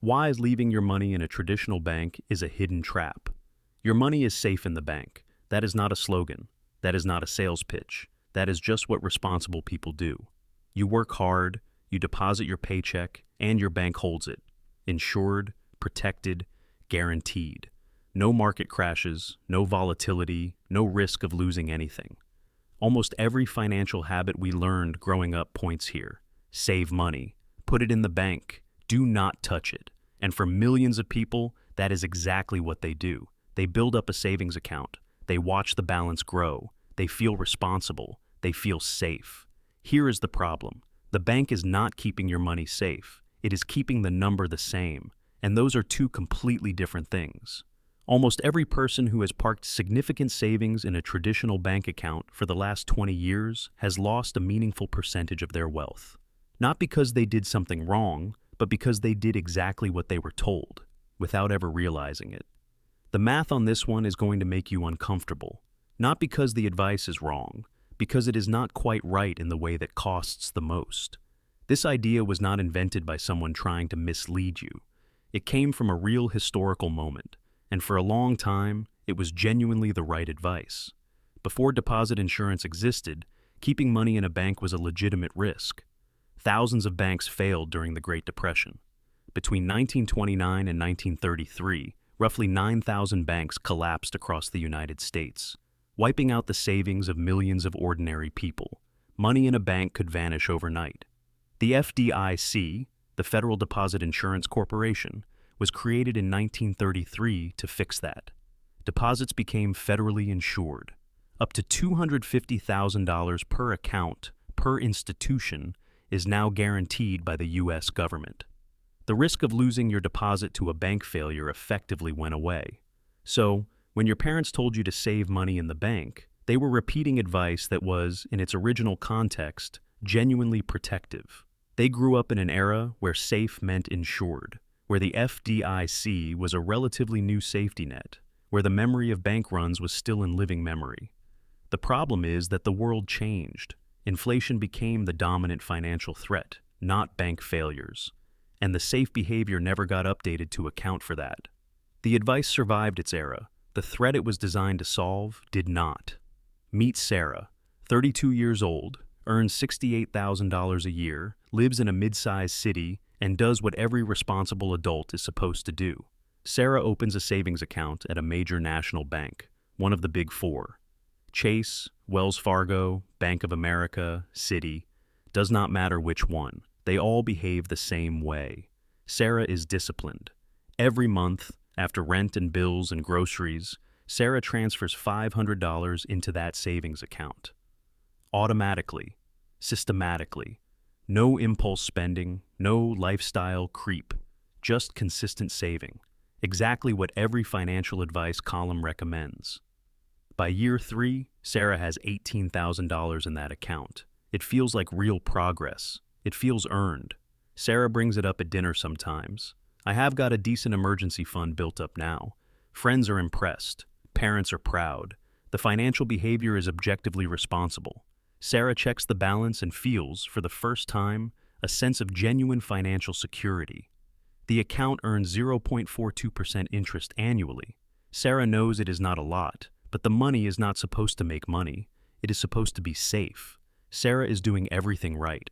Why leaving your money in a traditional bank is a hidden trap. Your money is safe in the bank. That is not a slogan. That is not a sales pitch. That is just what responsible people do. You work hard, you deposit your paycheck, and your bank holds it. Insured, protected, guaranteed. No market crashes, no volatility, no risk of losing anything. Almost every financial habit we learned growing up points here. Save money. Put it in the bank. Do not touch it. And for millions of people, that is exactly what they do. They build up a savings account. They watch the balance grow. They feel responsible. They feel safe. Here is the problem. The bank is not keeping your money safe. It is keeping the number the same. And those are two completely different things. Almost every person who has parked significant savings in a traditional bank account for the last 20 years has lost a meaningful percentage of their wealth. Not because they did something wrong, but because they did exactly what they were told, without ever realizing it. The math on this one is going to make you uncomfortable, not because the advice is wrong, because it is not quite right in the way that costs the most. This idea was not invented by someone trying to mislead you. It came from a real historical moment, and for a long time, it was genuinely the right advice. Before deposit insurance existed, keeping money in a bank was a legitimate risk. Thousands of banks failed during the Great Depression. Between 1929 and 1933, roughly 9,000 banks collapsed across the United States, wiping out the savings of millions of ordinary people. Money in a bank could vanish overnight. The FDIC, the Federal Deposit Insurance Corporation, was created in 1933 to fix that. Deposits became federally insured. Up to $250,000 per account, per institution, is now guaranteed by the U.S. government. The risk of losing your deposit to a bank failure effectively went away. So, when your parents told you to save money in the bank, they were repeating advice that was, in its original context, genuinely protective. They grew up in an era where safe meant insured, where the FDIC was a relatively new safety net, where the memory of bank runs was still in living memory. The problem is that the world changed. Inflation became the dominant financial threat, not bank failures, and the safe behavior never got updated to account for that. The advice survived its era. The threat it was designed to solve did not. Meet Sarah, 32 years old, earns $68,000 a year, lives in a mid-sized city, and does what every responsible adult is supposed to do. Sarah opens a savings account at a major national bank, one of the big four. Chase, Wells Fargo, Bank of America, Citi, does not matter which one. They all behave the same way. Sarah is disciplined. Every month, after rent and bills and groceries, Sarah transfers $500 into that savings account. Automatically, systematically. No impulse spending, no lifestyle creep, just consistent saving. Exactly what every financial advice column recommends. By year 3, Sarah has $18,000 in that account. It feels like real progress. It feels earned. Sarah brings it up at dinner sometimes. I have got a decent emergency fund built up now. Friends are impressed. Parents are proud. The financial behavior is objectively responsible. Sarah checks the balance and feels, for the first time, a sense of genuine financial security. The account earns 0.42% interest annually. Sarah knows it is not a lot, but the money is not supposed to make money. It is supposed to be safe. Sarah is doing everything right.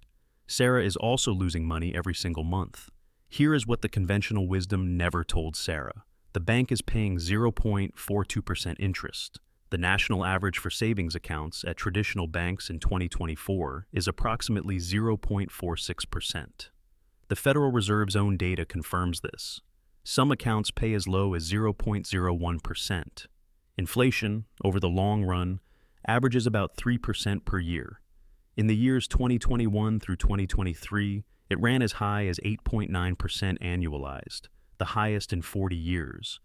Sarah is also losing money every single month. Here is what the conventional wisdom never told Sarah. The bank is paying 0.42% interest. The national average for savings accounts at traditional banks in 2024 is approximately 0.46%. The Federal Reserve's own data confirms this. Some accounts pay as low as 0.01%. Inflation, over the long run, averages about 3% per year. In the years 2021 through 2023, it ran as high as 8.9% annualized, the highest in 40 years.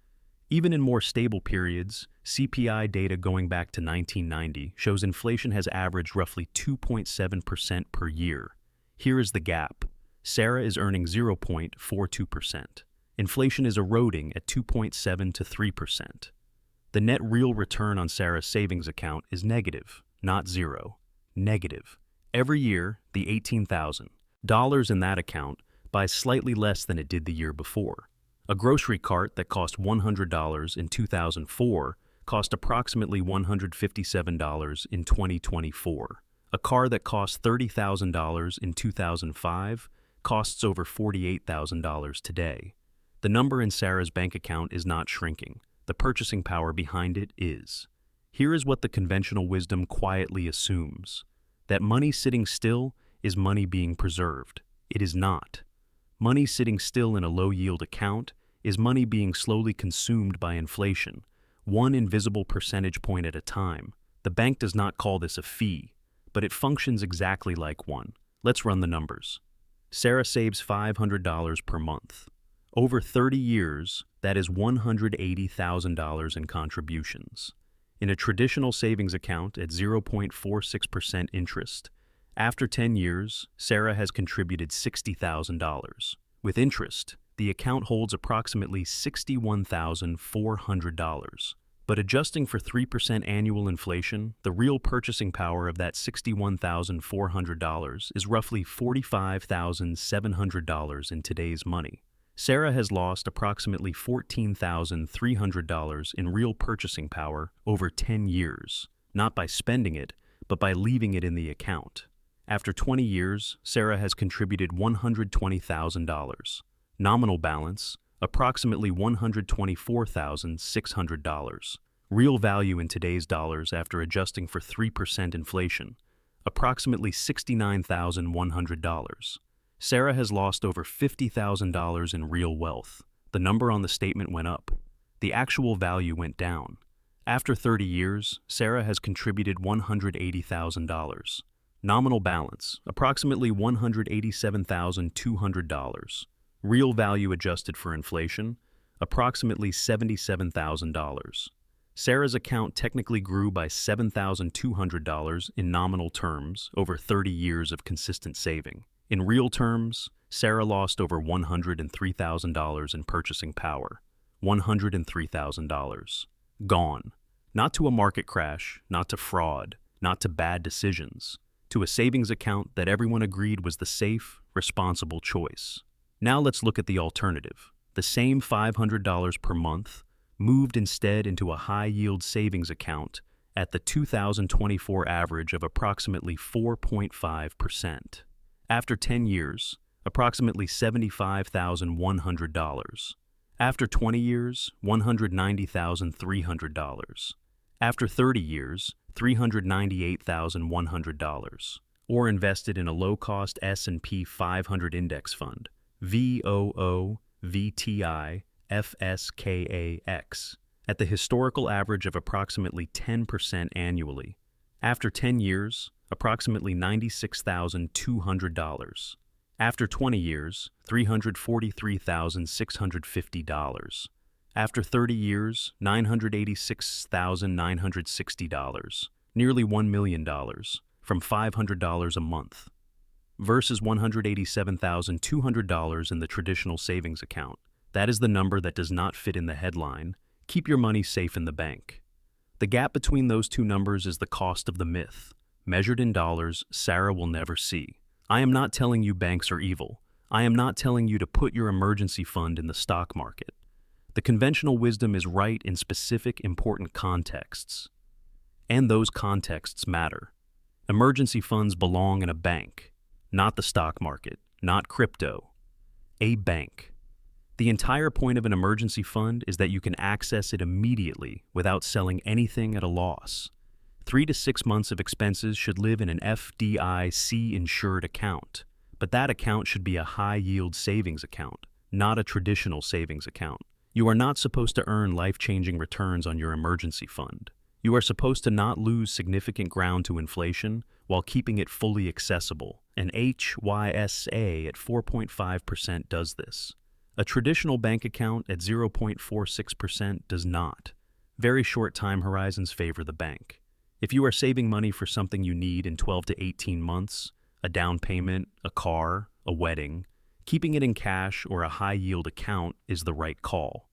Even in more stable periods, CPI data going back to 1990 shows inflation has averaged roughly 2.7% per year. Here is the gap. Sarah is earning 0.42%. Inflation is eroding at 2.7 to 3%. The net real return on Sarah's savings account is negative, not zero. Negative. Every year, the $18,000 in that account, buys slightly less than it did the year before. A grocery cart that cost $100 in 2004 cost approximately $157 in 2024. A car that cost $30,000 in 2005 costs over $48,000 today. The number in Sarah's bank account is not shrinking. The purchasing power behind it is. Here is what the conventional wisdom quietly assumes: that money sitting still is money being preserved. It is not. Money sitting still in a low-yield account is money being slowly consumed by inflation, one invisible percentage point at a time. The bank does not call this a fee, but it functions exactly like one. Let's run the numbers. Sarah saves $500 per month. Over 30 years, that is $180,000 in contributions. In a traditional savings account at 0.46% interest, after 10 years, Sarah has contributed $60,000. With interest, the account holds approximately $61,400. But adjusting for 3% annual inflation, the real purchasing power of that $61,400 is roughly $45,700 in today's money. Sarah has lost approximately $14,300 in real purchasing power over 10 years, not by spending it, but by leaving it in the account. After 20 years, Sarah has contributed $120,000. Nominal balance, approximately $124,600. Real value in today's dollars after adjusting for 3% inflation, approximately $69,100. Sarah has lost over $50,000 in real wealth. The number on the statement went up. The actual value went down. After 30 years, Sarah has contributed $180,000. Nominal balance, approximately $187,200. Real value adjusted for inflation, approximately $77,000. Sarah's account technically grew by $7,200 in nominal terms over 30 years of consistent saving. In real terms, Sarah lost over $103,000 in purchasing power. $103,000. Gone. Not to a market crash, not to fraud, not to bad decisions, to a savings account that everyone agreed was the safe, responsible choice. Now let's look at the alternative. The same $500 per month moved instead into a high-yield savings account at the 2024 average of approximately 4.5%. After 10 years, approximately $75,100. After 20 years, $190,300. After 30 years, $398,100. Or invested in a low-cost S&P 500 index fund, VOO-VTI FSKAX, at the historical average of approximately 10% annually. After 10 years, approximately $96,200. After 20 years, $343,650. After 30 years, $986,960. Nearly $1 million, from $500 a month, versus $187,200 in the traditional savings account. That is the number that does not fit in the headline, "Keep your money safe in the bank." The gap between those two numbers is the cost of the myth, measured in dollars Sarah will never see. I am not telling you banks are evil. I am not telling you to put your emergency fund in the stock market. The conventional wisdom is right in specific, important contexts. And those contexts matter. Emergency funds belong in a bank, not the stock market, not crypto. A bank. The entire point of an emergency fund is that you can access it immediately without selling anything at a loss. 3 to 6 months of expenses should live in an FDIC insured account, but that account should be a high-yield savings account, not a traditional savings account. You are not supposed to earn life-changing returns on your emergency fund. You are supposed to not lose significant ground to inflation while keeping it fully accessible. An HYSA at 4.5% does this. A traditional bank account at 0.46% does not. Very short time horizons favor the bank. If you are saving money for something you need in 12 to 18 months, a down payment, a car, a wedding, keeping it in cash or a high-yield account is the right call.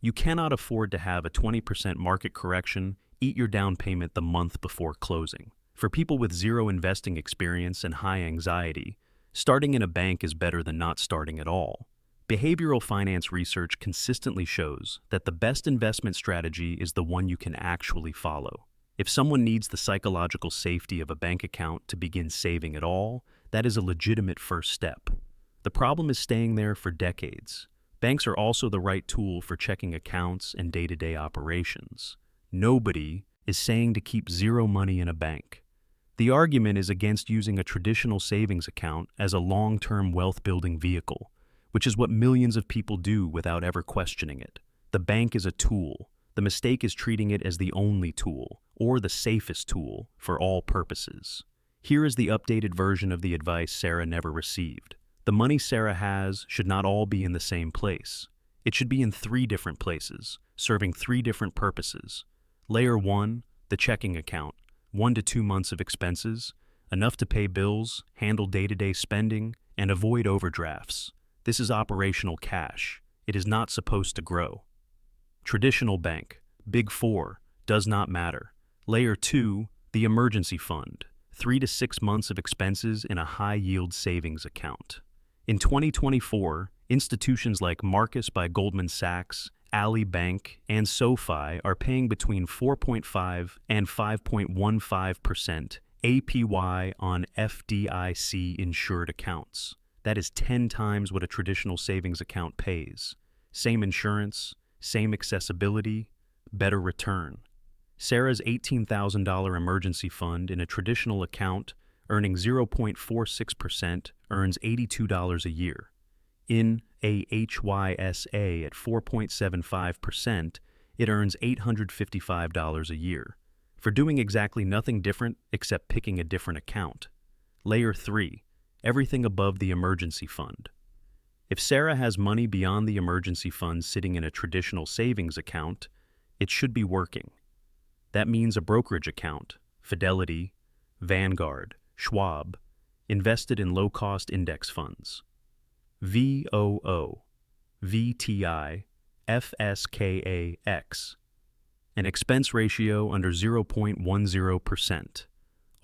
You cannot afford to have a 20% market correction eat your down payment the month before closing. For people with zero investing experience and high anxiety, Starting in a bank is better than not starting at all. Behavioral finance research consistently shows that the best investment strategy is the one you can actually follow. If someone needs the psychological safety of a bank account to begin saving at all, that is a legitimate first step. The problem is staying there for decades. Banks are also the right tool for checking accounts and day-to-day operations. Nobody is saying to keep zero money in a bank. The argument is against using a traditional savings account as a long-term wealth-building vehicle, which is what millions of people do without ever questioning it. The bank is a tool. The mistake is treating it as the only tool, or the safest tool, for all purposes. Here is the updated version of the advice Sarah never received. The money Sarah has should not all be in the same place. It should be in 3 different places, serving 3 different purposes. Layer 1, the checking account, 1 to 2 months of expenses, enough to pay bills, handle day-to-day spending, and avoid overdrafts. This is operational cash. It is not supposed to grow. Traditional bank, Big 4, does not matter. Layer 2, the emergency fund, 3 to 6 months of expenses in a high-yield savings account. In 2024, institutions like Marcus by Goldman Sachs, Ally Bank, and SoFi are paying between 4.5 and 5.15% APY on FDIC insured accounts. That is 10 times what a traditional savings account pays. Same insurance, same accessibility, better return. Sarah's $18,000 emergency fund in a traditional account earning 0.46% earns $82 a year. In a HYSA at 4.75%, it earns $855 a year, for doing exactly nothing different except picking a different account. Layer 3, everything above the emergency fund. If Sarah has money beyond the emergency fund sitting in a traditional savings account, it should be working. That means a brokerage account, Fidelity, Vanguard, Schwab, invested in low-cost index funds. VOO, VTI, FSKAX. An expense ratio under 0.10%.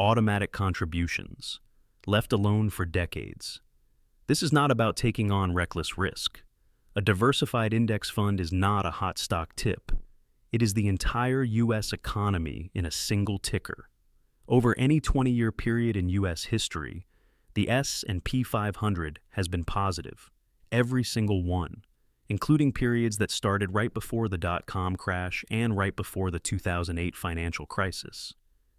Automatic contributions. Left alone for decades. This is not about taking on reckless risk. A diversified index fund is not a hot stock tip. It is the entire U.S. economy in a single ticker. Over any 20-year period in U.S. history, the S&P 500 has been positive. Every single one, including periods that started right before the dot-com crash and right before the 2008 financial crisis.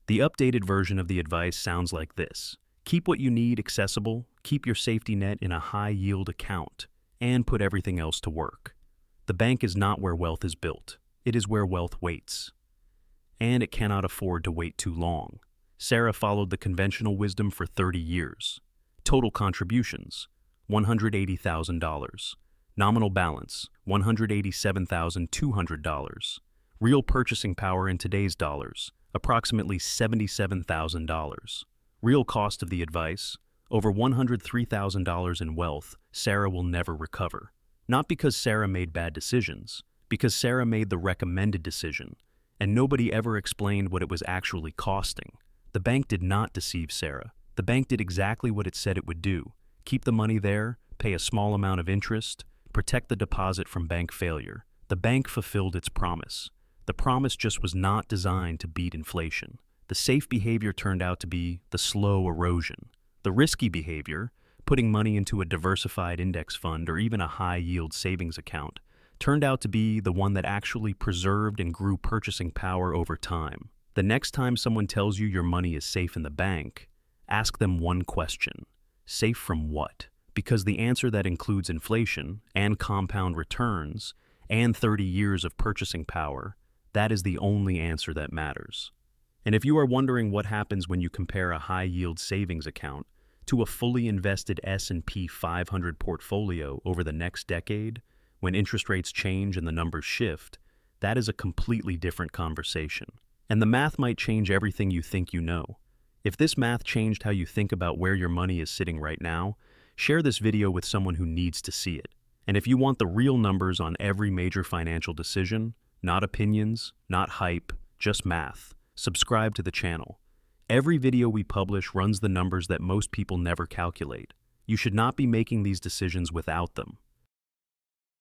The updated version of the advice sounds like this. Keep what you need accessible, keep your safety net in a high-yield account, and put everything else to work. The bank is not where wealth is built. It is where wealth waits. And it cannot afford to wait too long. Sarah followed the conventional wisdom for 30 years. Total contributions, $180,000. Nominal balance, $187,200. Real purchasing power in today's dollars, approximately $77,000. Real cost of the advice, over $103,000 in wealth Sarah will never recover. Not because Sarah made bad decisions, because Sarah made the recommended decision, and nobody ever explained what it was actually costing. The bank did not deceive Sarah. The bank did exactly what it said it would do. Keep the money there, pay a small amount of interest, protect the deposit from bank failure. The bank fulfilled its promise. The promise just was not designed to beat inflation. The safe behavior turned out to be the slow erosion. The risky behavior, putting money into a diversified index fund or even a high-yield savings account, turned out to be the one that actually preserved and grew purchasing power over time. The next time someone tells you your money is safe in the bank, ask them one question. Safe from what? Because the answer that includes inflation and compound returns and 30 years of purchasing power, that is the only answer that matters. And if you are wondering what happens when you compare a high-yield savings account to a fully invested S&P 500 portfolio over the next decade, when interest rates change and the numbers shift, that is a completely different conversation. And the math might change everything you think you know. If this math changed how you think about where your money is sitting right now, share this video with someone who needs to see it. And if you want the real numbers on every major financial decision, not opinions, not hype, just math, subscribe to the channel. Every video we publish runs the numbers that most people never calculate. You should not be making these decisions without them.